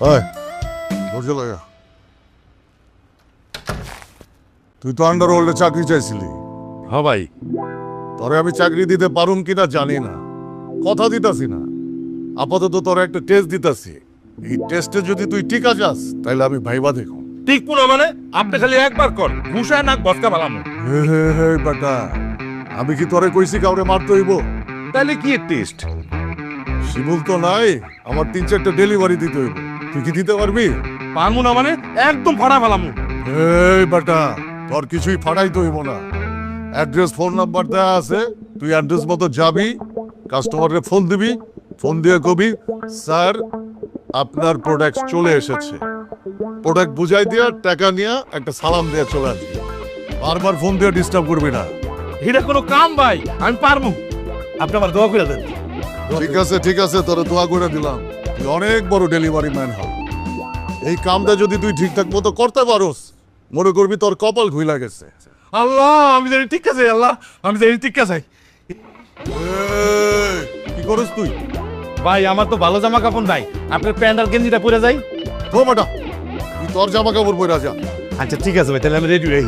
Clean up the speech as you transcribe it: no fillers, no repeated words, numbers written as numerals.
হয় ধৈর্য লাগা। তুই তো আন্ডারওয়ার্ল্ডে চাকরি চাইছিলি। হ্যাঁ ভাই। তোরে আমি চাকরি দিতে পারুম কিনা জানি না, কথা দিতাছি না। আপাতত তোরে একটা টেস্ট দিতাছি। এই টেস্টে যদি তুই টিকা যাস তাহলে আমি ভাইবা দেখো। ঠিক পুরো মানে আপনি খালি একবার কর, ঘুষায় নাক বসকা বালামু। হে বেটা, আমি কি তোরে কইছি কাউরে মারতে হইব? তাহলে কি টেস্ট? শিমুল তো নাই, আমার 3-4টা ডেলিভারি দিতে হইব। তুই কি দিতে পারবি? পারমু না মানে একদম ফাড়া বালামু। এই বেটা, তোর কিছুই ফাড়াইতে হইব না। অ্যাড্রেস ফোন নাম্বার দেওয়া আছে, তুই অ্যাড্রেস মতো যাবি, কাস্টমারকে ফোন দিবি, ফোন দিয়ে কবি স্যার আপনার প্রোডাক্ট চলে এসেছে। প্রোডাক্ট বুঝাই দিয়া টাকা নিয়ে একটা সালাম দিয়ে চলে আসবি। বারবার ফোন দিয়ে ডিস্টার্ব করবি না। এটা কোনো কাম ভাই, আমি পারমু। আপনি আমার দোয়া করে দেন। ঠিক আছে, তোরা দোয়া করে দিলাম। তুই অনেক বড় ডেলিভারি ম্যান হল। এই কামটা যদি তুই ঠিকঠাক মতো করতে পারোস, মনে করবি তোর কপাল খুইলা গেছে। আল্লাহ, আমি জানি ঠিক আছে। আল্লাহ, আমি জানি ঠিক আছে। কি করিস তুই? ভাই আমার তো ভালো জামা কাপড় নাই, আপনার প্যান্ট আর গেঞ্জিটা পরে যাই। ও বেটা, তুই তোর জামা কাপড় পরে যা। আচ্ছা ঠিক আছে ভাই, তাহলে আমি রেডি হই।